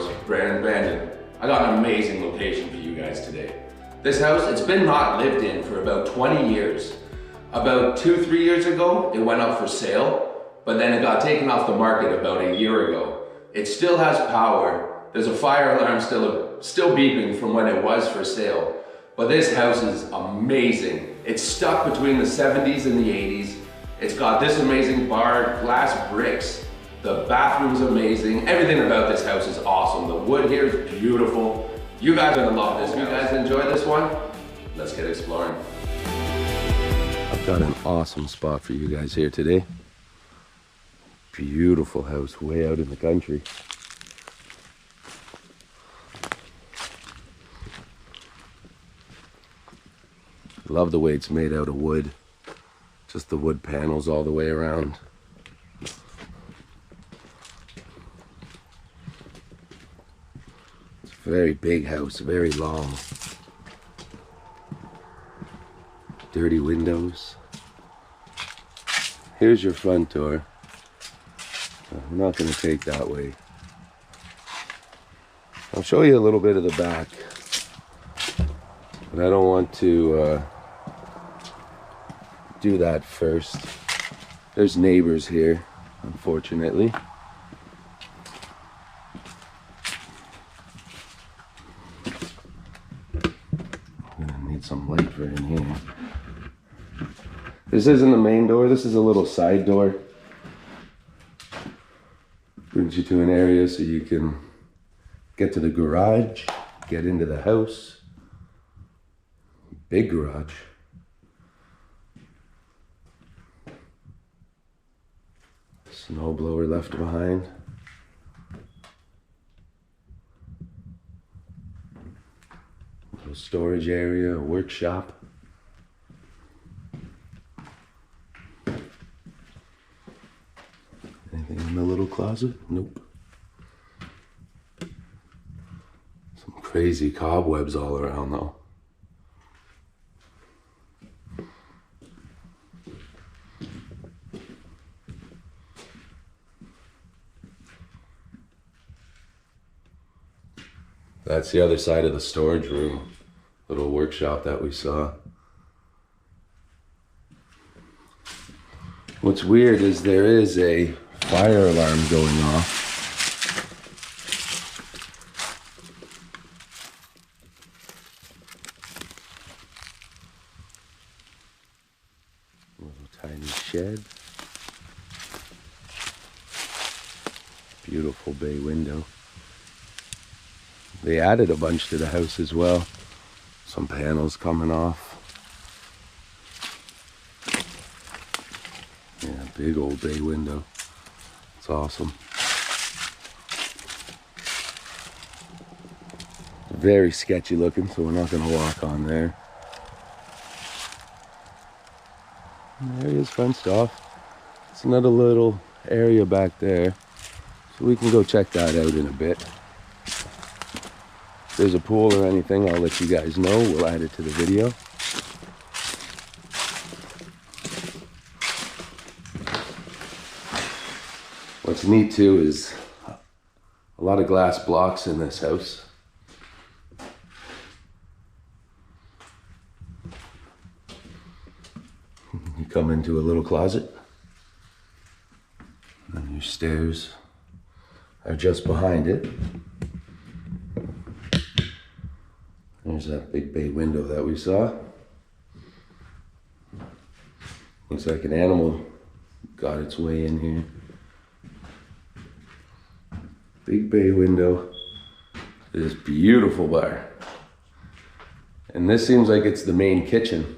Outdoors, Brandon. I got an amazing location for you guys today. This house, it's been not lived in for about 20 years. About 2-3 years ago, it went up for sale, but then it got taken off the market about a year ago. It still has power. There's a fire alarm still beeping from when it was for sale. But this house is amazing. It's stuck between the 70s and the 80s. It's got this amazing bar, glass bricks. The bathroom's amazing. Everything about this house is awesome. The wood here is beautiful. You guys are gonna love this. If you guys enjoy this one, let's get exploring. I've got an awesome spot for you guys here today. Beautiful house way out in the country. Love the way it's made out of wood. Just the wood panels all the way around. It's a very big house, very long. Dirty windows. Here's your front door. I'm not going to take that way. I'll show you a little bit of the back, but I don't want to do that first. There's neighbors here, unfortunately. I'm gonna need some light for in here. This isn't the main door, this is a little side door. Brings you to an area so you can get to the garage, get into the house. Big garage. Snowblower left behind. Little storage area, a workshop. Anything in the little closet? Nope. Some crazy cobwebs all around though. That's the other side of the storage room, little workshop that we saw. What's weird is there is a fire alarm going off. Little tiny shed. Beautiful bay window. They added a bunch to the house as well. Some panels coming off. Yeah, big old bay window. It's awesome. Very sketchy looking, so we're not going to walk on there. And there it is fenced off. It's another little area back there. So we can go check that out in a bit. If there's a pool or anything, I'll let you guys know. We'll add it to the video. What's neat too is a lot of glass blocks in this house. You come into a little closet, and your stairs are just behind it. There's that big bay window that we saw. Looks like an animal got its way in here. Big bay window. This beautiful bar. And this seems like it's the main kitchen.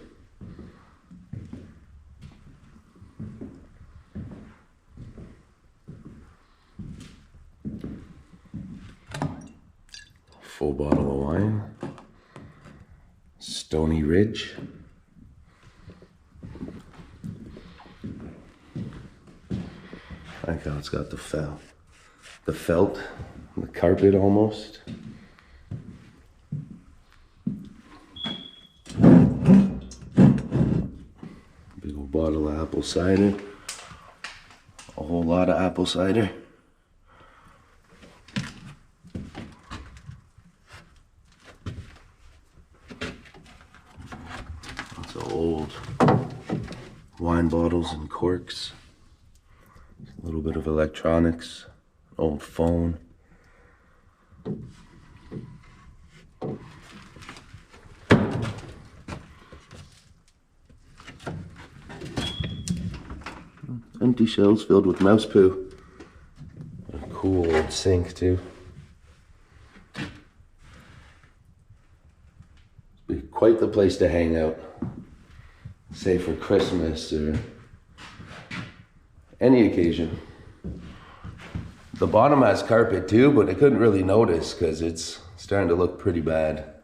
Full bottle of wine. Stony Ridge. I like how it's got the felt, the carpet almost. Big old bottle of apple cider. A whole lot of apple cider. wine bottles and corks. A little bit of electronics, old phone. Empty shelves filled with mouse poo. A cool old sink too. Be quite the place to hang out. Say for Christmas or any occasion. The bottom has carpet too, but I couldn't really notice because it's starting to look pretty bad.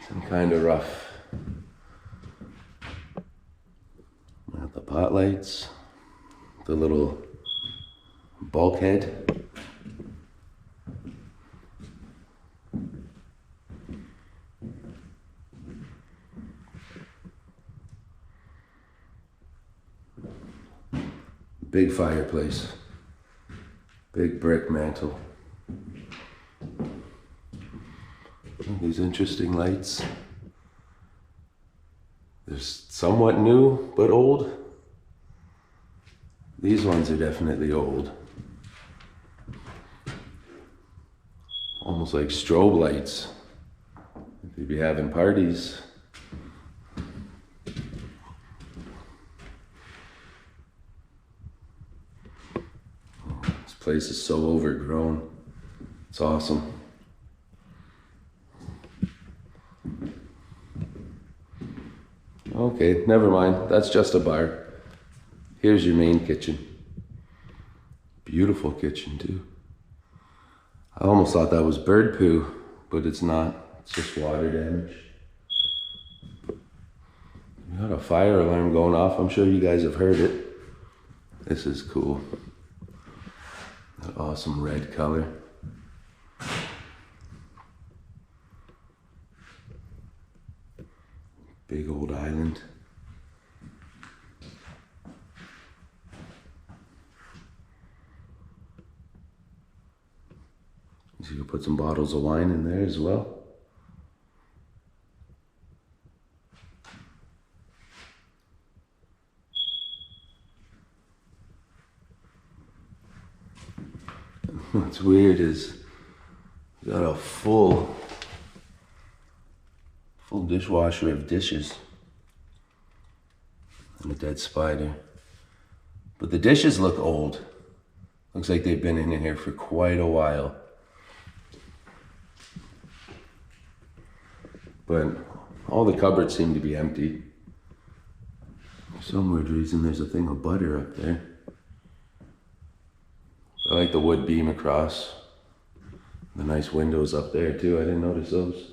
Some kind of rough. Got the pot lights, the little bulkhead. Big fireplace, big brick mantle. These interesting lights. They're somewhat new, but old. These ones are definitely old. Almost like strobe lights. If you'd be having parties. This place is so overgrown. It's awesome. Okay, never mind. That's just a bar. Here's your main kitchen. Beautiful kitchen too. I almost thought that was bird poo, but it's not. It's just water damage. We got a fire alarm going off. I'm sure you guys have heard it. This is cool. That awesome red color. Big old island. So you can put some bottles of wine in there as well. What's weird is we got a full dishwasher of dishes and a dead spider. But the dishes look old. Looks like they've been in here for quite a while. But all the cupboards seem to be empty. For some weird reason, there's a thing of butter up there. I like the wood beam across. The nice windows up there too, I didn't notice those.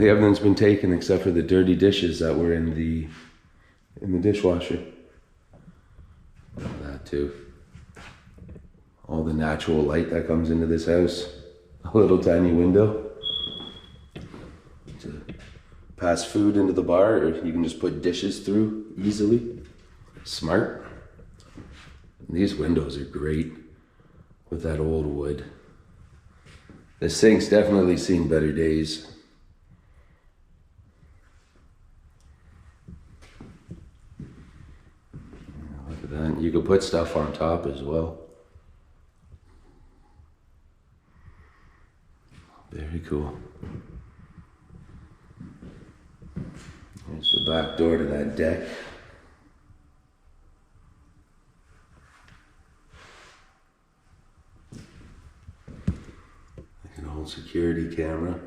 Everything's been taken except for the dirty dishes that were in the dishwasher. That too. All the natural light that comes into this house. A little tiny window to pass food into the bar, or you can just put dishes through easily. Smart. These windows are great with that old wood. The sink's definitely seen better days. And you could put stuff on top as well. Very cool. There's the back door to that deck. Like an old security camera.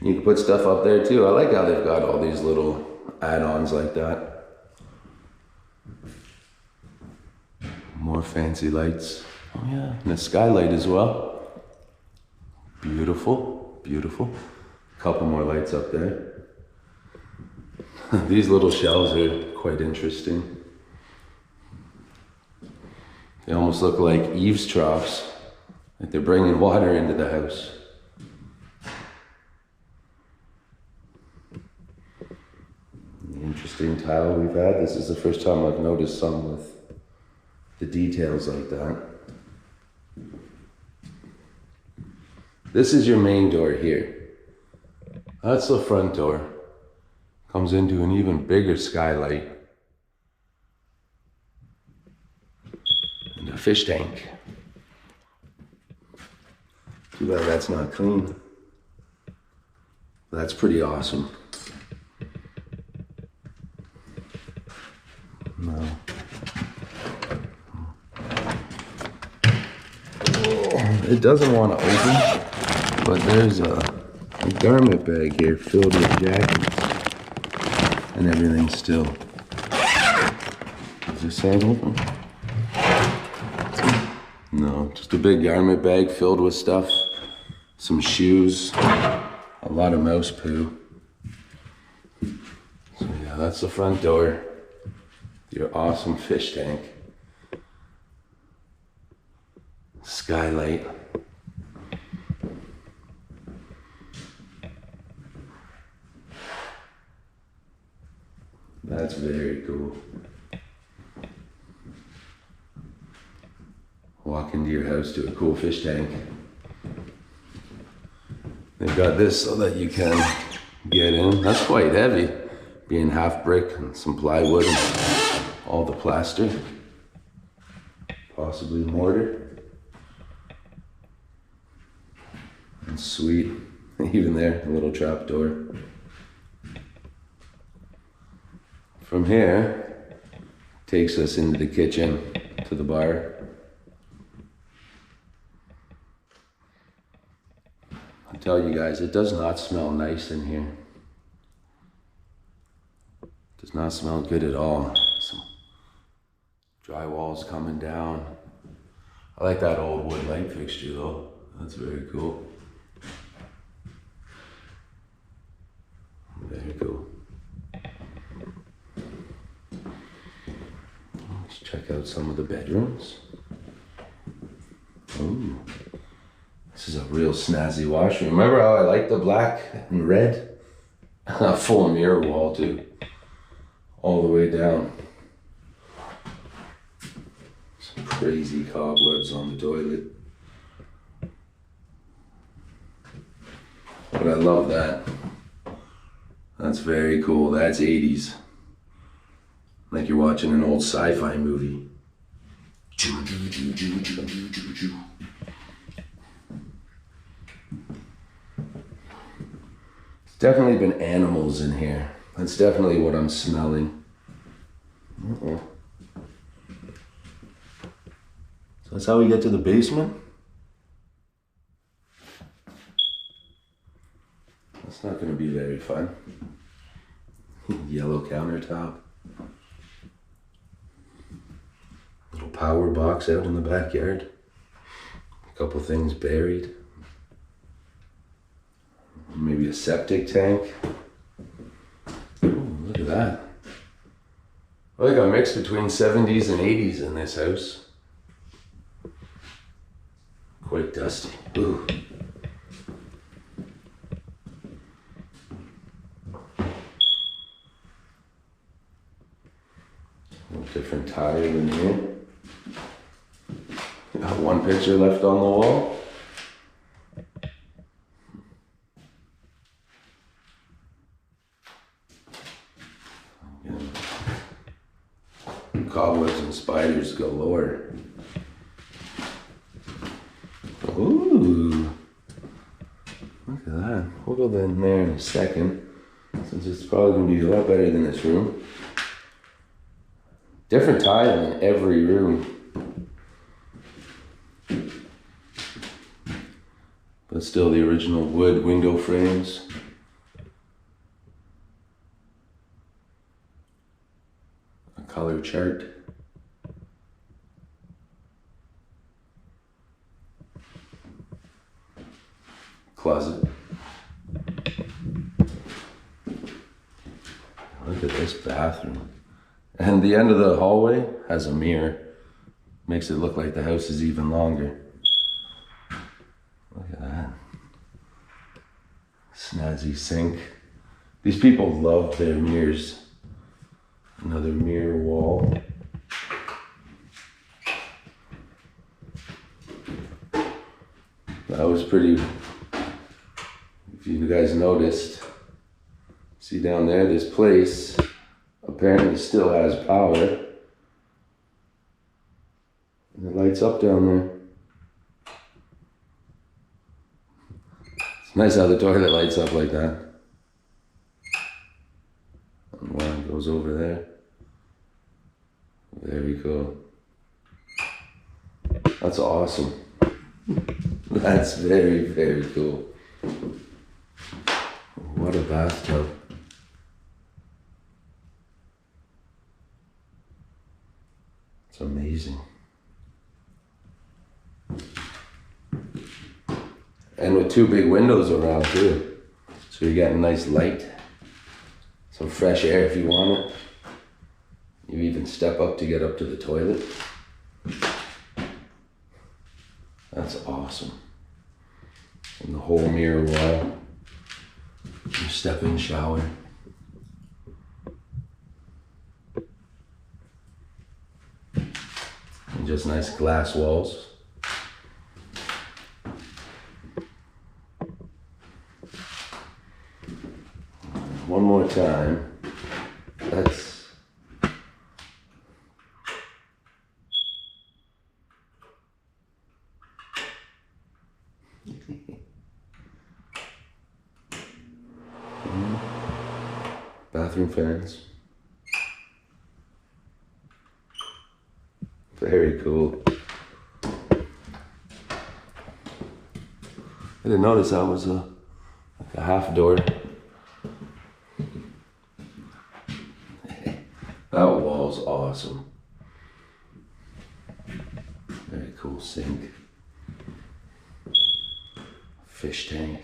You can put stuff up there too. I like how they've got all these little add-ons like that. More fancy lights. Oh yeah, and a skylight as well. Beautiful, beautiful. Couple more lights up there. These little shelves are quite interesting. They almost look like eaves troughs, like they're bringing water into the house. interesting tile we've had. This is the first time I've noticed some with the details like that. This is your main door here. That's the front door. Comes into an even bigger skylight. And a fish tank. Too bad that's not clean. That's pretty awesome. No. It doesn't want to open, but there's a garment bag here filled with jackets and everything still. Is this side open? No, just a big garment bag filled with stuff. Some shoes, a lot of mouse poo. So yeah, that's the front door. Your awesome fish tank. Skylight. That's very cool. Walk into your house to a cool fish tank. They've got this so that you can get in. That's quite heavy, being half brick and some plywood and all the plaster, possibly mortar. And sweet, even there, a little trap door. From here, takes us into the kitchen, to the bar. I tell you guys, it does not smell nice in here. It does not smell good at all. Some drywall's coming down. I like that old wood light fixture though. That's very cool. Very cool. Let's check out some of the bedrooms. Ooh. This is a real snazzy washroom. Remember how I like the black and red? A full mirror wall too. All the way down. Some crazy cobwebs on the toilet. But I love that. That's very cool. That's 80s. Like you're watching an old sci-fi movie. Definitely been animals in here. That's definitely what I'm smelling. So that's how we get to the basement? That's not going to be very fun. Yellow countertop. Little power box out in the backyard. A couple things buried. Maybe a septic tank. Ooh, look at that. I like a mix between 70s and 80s in this house. Quite dusty. Ooh. Different tile in here. Got one picture left on the wall. Cobwebs and spiders galore. Ooh, look at that. We'll go in there in a second, since it's probably going to be a lot better than this room. Different tile in every room. But still the original wood window frames. A color chart. Closet. Look at this bathroom. And the end of the hallway has a mirror. Makes it look like the house is even longer. Look at that. Snazzy sink. These people love their mirrors. Another mirror wall. That was pretty, if you guys noticed, see down there, this place apparently still has power. And it lights up down there. It's nice how the toilet lights up like that. And one goes over there. Very cool. That's awesome. That's very, very cool. What a bathtub. It's amazing. And with two big windows around too. So you're getting nice light. Some fresh air if you want it. You even step up to get up to the toilet. That's awesome. And the whole mirror wall. Your step-in shower. And just nice glass walls. One more time. That's bathroom fans. Very cool. I didn't notice that was like a half door. That wall's awesome. Very cool sink. Fish tank.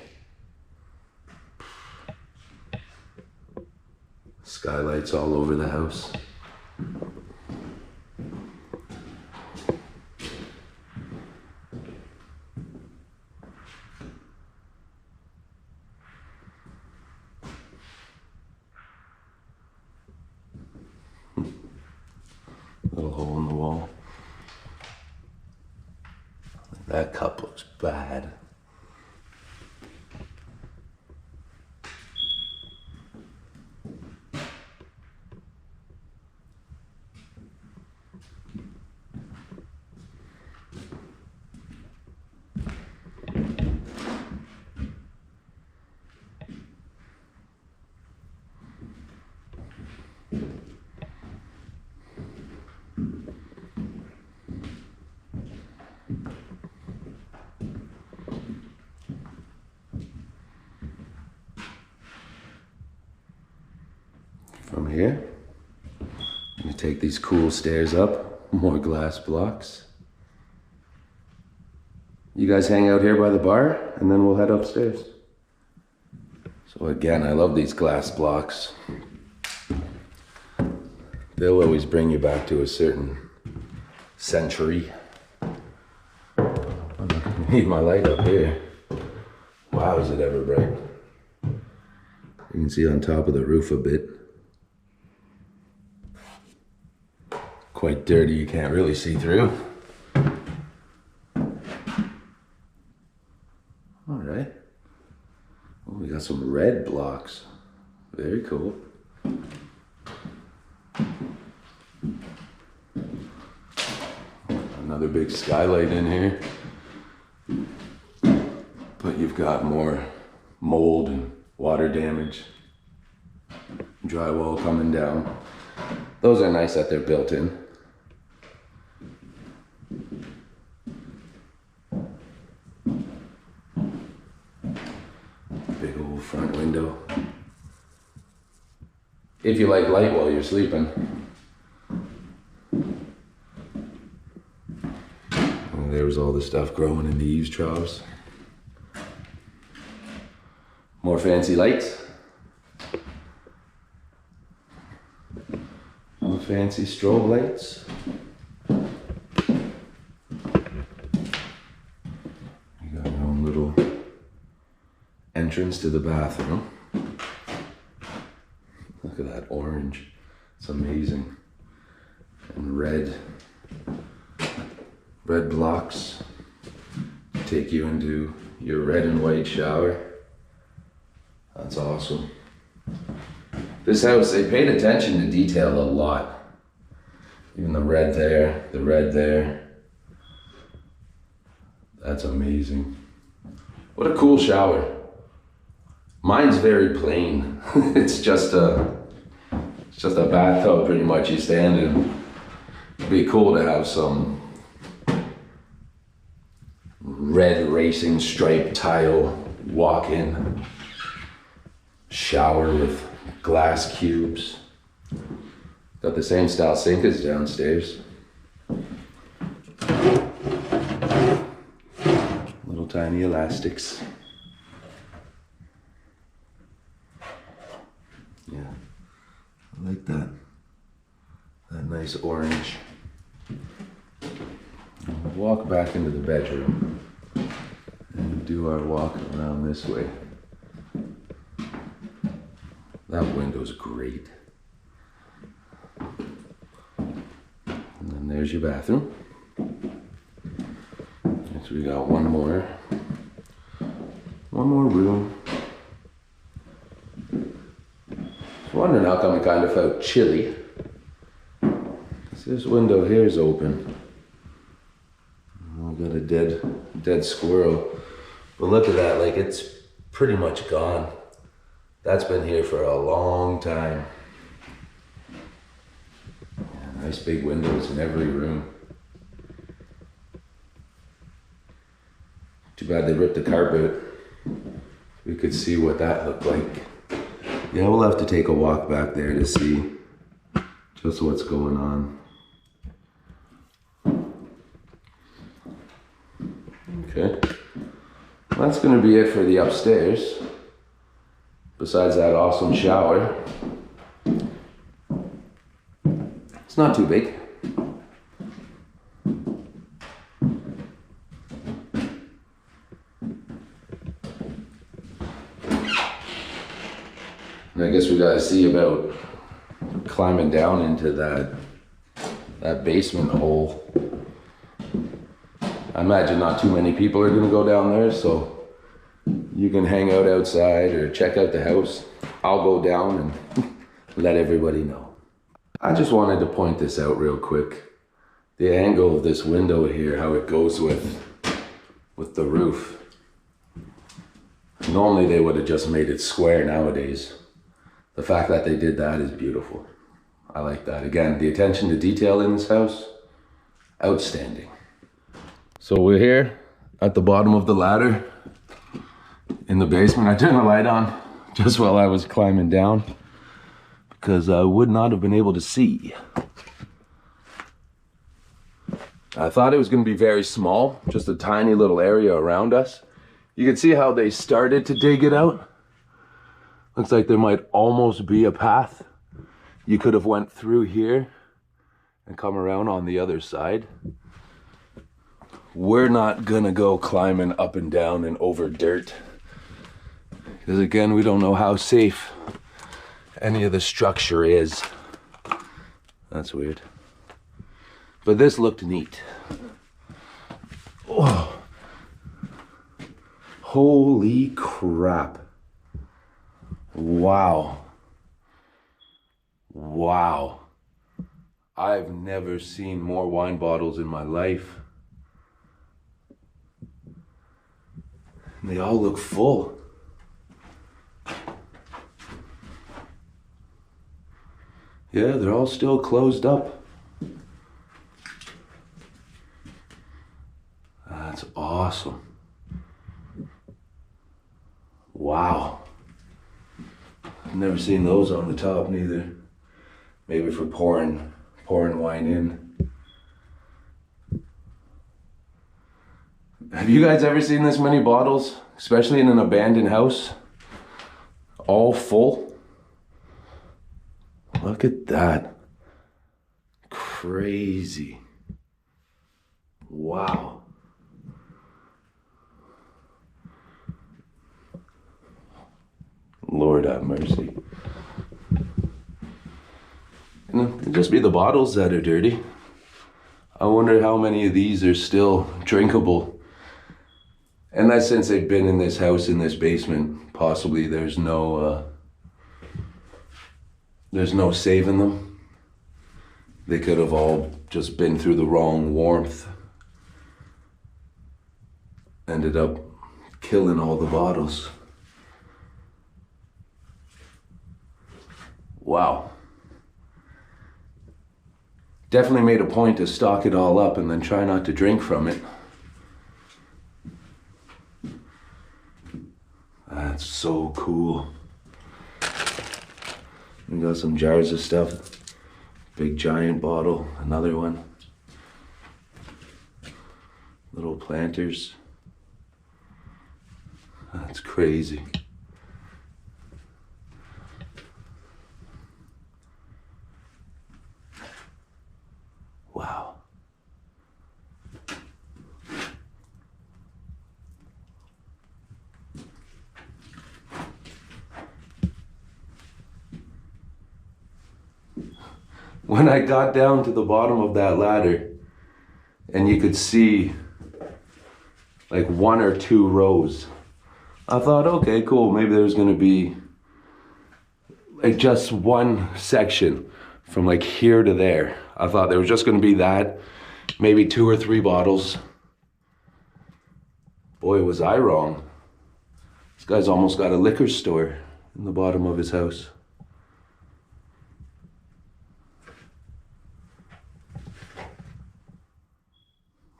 Skylights all over the house. Little hole in the wall. That cup looks bad. From here, you take these cool stairs up, more glass blocks. You guys hang out here by the bar, and then we'll head upstairs. So again, I love these glass blocks. They'll always bring you back to a certain century. I'm not gonna need my light up here. Wow, is it ever bright. You can see on top of the roof a bit. Quite dirty, you can't really see through. All right. Oh, we got some red blocks. Very cool. Another big skylight in here. But you've got more mold and water damage. Drywall coming down. Those are nice that they're built in. Big old front window. If you like light while you're sleeping. And there's all the stuff growing in the eaves troughs. More fancy lights. More fancy strobe lights. You got your own little entrance to the bathroom. Look at that orange. It's amazing. And red blocks take you into your red and white shower. That's awesome. This house, they paid attention to detail a lot. Even the red there, the red there. That's amazing. What a cool shower. Mine's very plain. It's just a bathtub pretty much you stand in. It'd be cool to have some red racing stripe tile walk-in shower with glass cubes. Got the same style sink as downstairs. Little tiny elastics. Yeah, I like that. That nice orange. We'll walk back into the bedroom and do our walk around this way. That window's great. And then there's your bathroom. So we got one more room. I was wondering how come it kind of felt chilly. This window here is open. We've got a dead squirrel. But look at that, like it's pretty much gone. That's been here for a long time. Yeah, nice big windows in every room. Too bad they ripped the carpet. We could see what that looked like. Yeah, we'll have to take a walk back there to see just what's going on. Okay, that's gonna be it for the upstairs. Besides that awesome shower. It's not too big. And I guess we gotta see about climbing down into that basement hole. I imagine not too many people are gonna go down there, so you can hang out outside or check out the house. I'll go down and let everybody know. I just wanted to point this out real quick. The angle of this window here, how it goes with the roof. Normally they would have just made it square nowadays. The fact that they did that is beautiful. I like that. Again, the attention to detail in this house, outstanding. So we're here at the bottom of the ladder in the basement. I turned the light on just while I was climbing down because I would not have been able to see. I thought it was going to be very small, just a tiny little area around us. You can see how they started to dig it out. Looks like there might almost be a path. You could have went through here and come around on the other side. We're not gonna go climbing up and down and over dirt. Because again, we don't know how safe any of the structure is. That's weird. But this looked neat. Oh. Holy crap. Wow. Wow. I've never seen more wine bottles in my life. And they all look full. Yeah, they're all still closed up. That's awesome. Wow. I've never seen those on the top neither. Maybe for pouring wine in. Have you guys ever seen this many bottles, especially in an abandoned house? All full? Look at that. Crazy. Wow. Lord have mercy. It'd just be the bottles that are dirty. I wonder how many of these are still drinkable. And that's since they've been in this house, in this basement. Possibly there's no saving them. They could have all just been through the wrong warmth. Ended up killing all the bottles. Wow. Definitely made a point to stock it all up and then try not to drink from it. That's so cool. We got some jars of stuff. Big giant bottle, another one. Little planters. That's crazy. Wow. When I got down to the bottom of that ladder and you could see like 1 or 2 rows, I thought, okay, cool, maybe there's gonna be like just one section from like here to there. I thought there was just gonna be that, maybe 2 or 3 bottles. Boy, was I wrong. This guy's almost got a liquor store in the bottom of his house.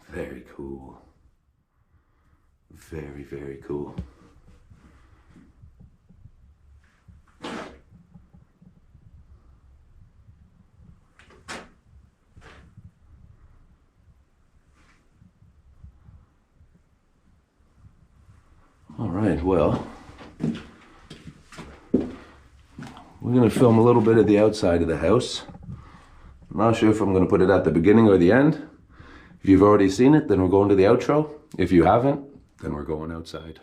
Very cool. Very, very cool. All right, well, we're gonna film a little bit of the outside of the house. I'm not sure if I'm gonna put it at the beginning or the end. If you've already seen it, then we're going to the outro. If you haven't, then we're going outside.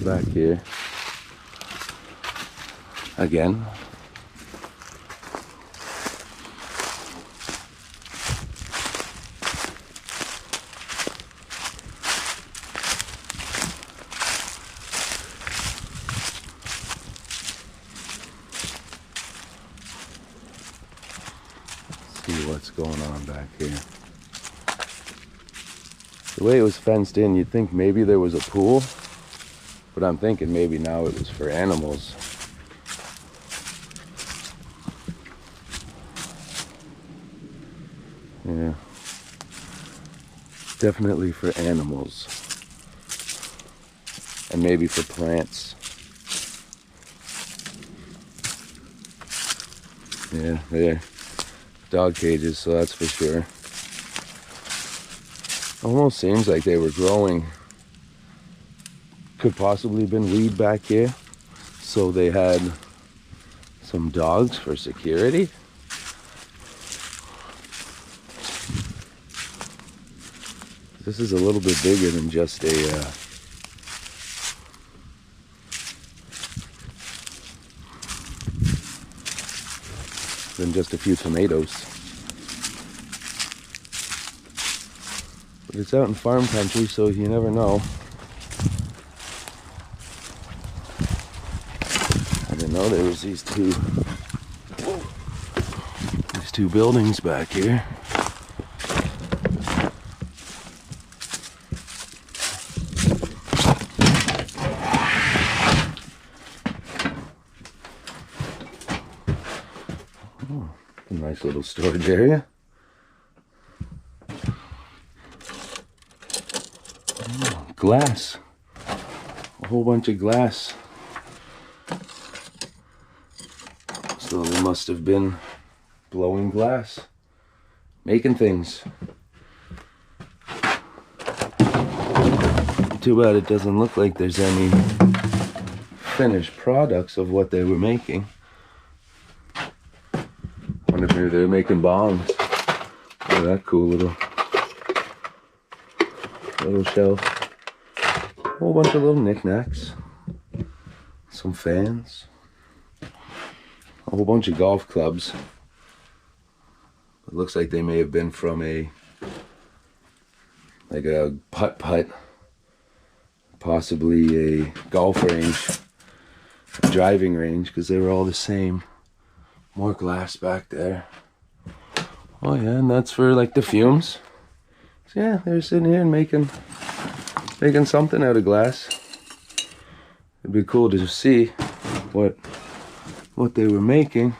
Back here. Again. See what's going on back here. The way it was fenced in, you'd think maybe there was a pool, but I'm thinking maybe now it was for animals. Yeah, definitely for animals, and maybe for plants. Yeah, there. Dog cages, so that's for sure. Almost seems like they were growing. Could possibly have been weed back here. So they had some dogs for security. This is a little bit bigger than just a few tomatoes. But it's out in farm country, so you never know. I didn't know there was these two buildings back here. Nice little storage area. Oh, glass. A whole bunch of glass. So they must have been blowing glass, making things. Too bad it doesn't look like there's any finished products of what they were making. I wonder if maybe they're making bombs. Look at that cool little shelf. A whole bunch of little knickknacks. Some fans. a whole bunch of golf clubs. It looks like they may have been from a putt-putt, possibly a golf range, a driving range, because they were all the same. More glass back there. Oh yeah, and that's for like the fumes. So yeah, they were sitting here and making something out of glass. It'd be cool to see what they were making.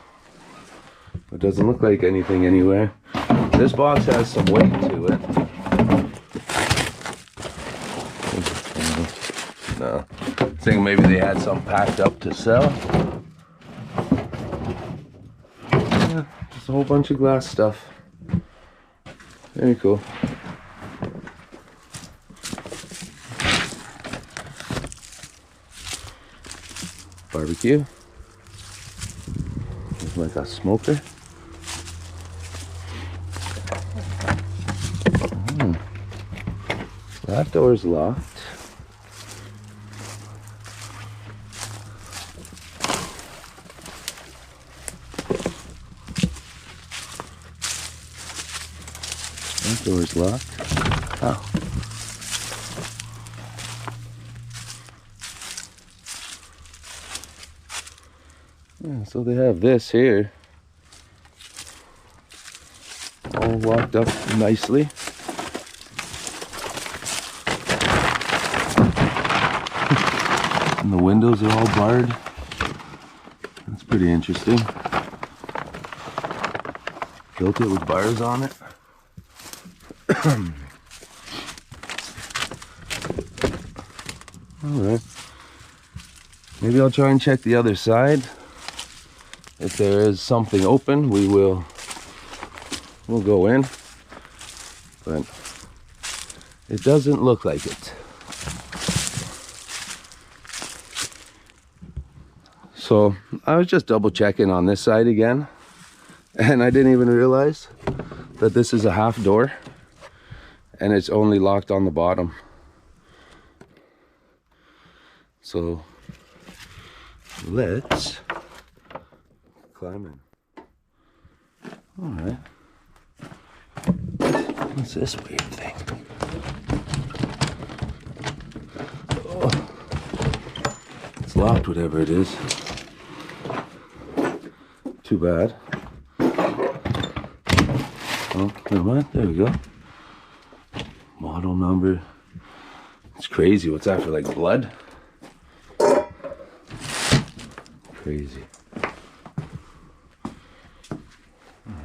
It doesn't look like anything anywhere. This box has some weight to it. No, I think maybe they had some packed up to sell. Yeah, just a whole bunch of glass stuff. Very cool. Barbecue. There's like a smoker. That door's locked. That door's locked. Oh. Yeah, so they have this here. All locked up nicely. And the windows are all barred. That's pretty interesting. Built it with bars on it. Alright. Maybe I'll try and check the other side. If there is something open, we'll go in. But it doesn't look like it. So I was just double checking on this side again, and I didn't even realize that this is a half door and it's only locked on the bottom. So let's climb in. All right. What's this weird thing? Oh, it's locked, whatever it is. Too bad. Oh, never mind. There we go. Model number. It's crazy. What's after, like blood? Crazy.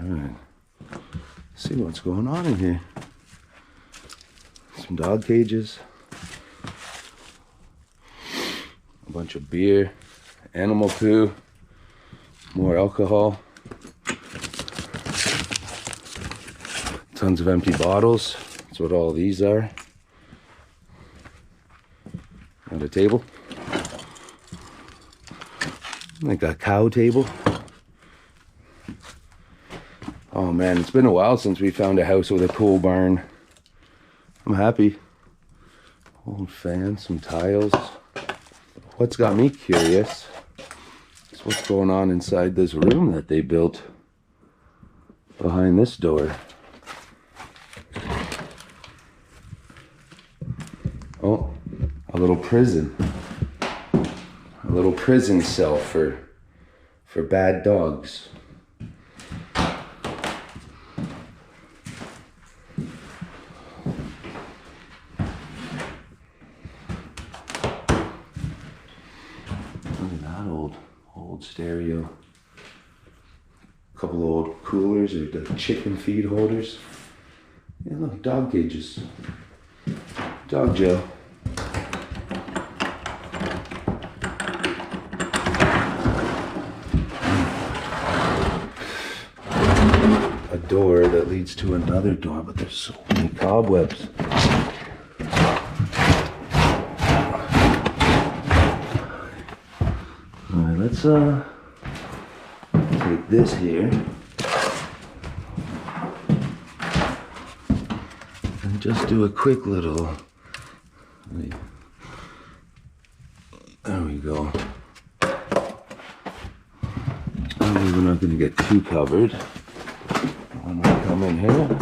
Alright. See what's going on in here. Some dog cages. A bunch of beer. Animal poo. More alcohol. Tons of empty bottles. That's what all these are. And a table. Like a cow table. Oh man, it's been a while since we found a house with a cool barn. I'm happy. Old fan, some tiles. What's got me curious is what's going on inside this room that they built behind this door. Oh, a little prison. A little prison cell for bad dogs. Look at that old stereo. A couple old coolers or the chicken feed holders. Yeah, look, dog cages. Dog Joe. A door that leads to another door, but there's so many cobwebs. Alright, let's take this here and just do a quick little. There we go. And not gonna get too covered when we come in here.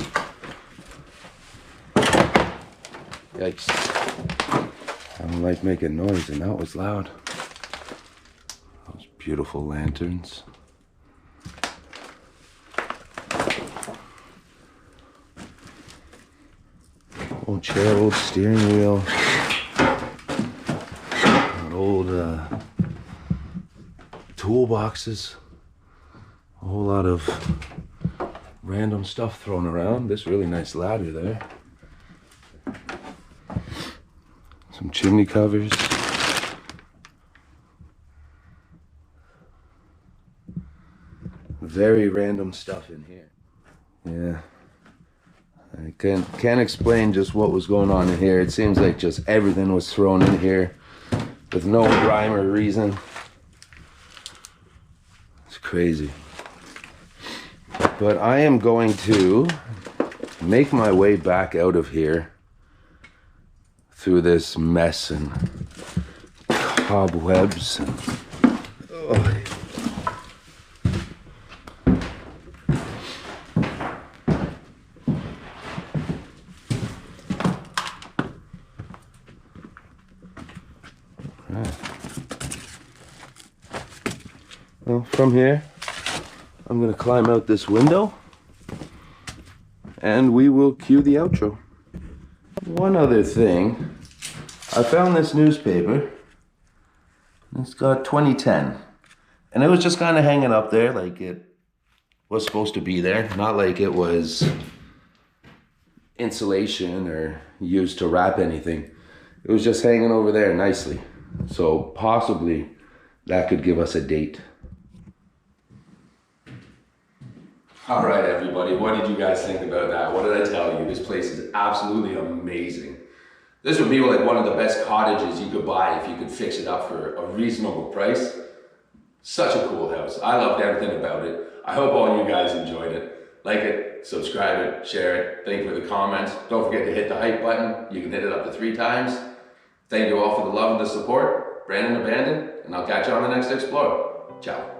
Yikes. I don't like making noise, and that was loud. Those beautiful lanterns. Old chair, old steering wheel. Old toolboxes. A whole lot of random stuff thrown around. This really nice ladder there. Some chimney covers. Very random stuff in here. Yeah. I can't explain just what was going on in here. It seems like just everything was thrown in here with no rhyme or reason. It's crazy. But I am going to make my way back out of here through this mess and cobwebs and Well, from here, I'm gonna climb out this window and we will cue the outro. One other thing, I found this newspaper. It's got 2010, and it was just kind of hanging up there like it was supposed to be there, not like it was insulation or used to wrap anything. It was just hanging over there nicely. So possibly that could give us a date. All right, everybody, what did you guys think about that? What did I tell you? This place is absolutely amazing. This would be like one of the best cottages you could buy if you could fix it up for a reasonable price. Such a cool house. I loved everything about it. I hope all you guys enjoyed it. Like it, subscribe it, share it. Thank you for the comments. Don't forget to hit the hype button. You can hit it up to 3 times. Thank you all for the love and the support. Brandon Abandoned, and I'll catch you on the next Explore. Ciao.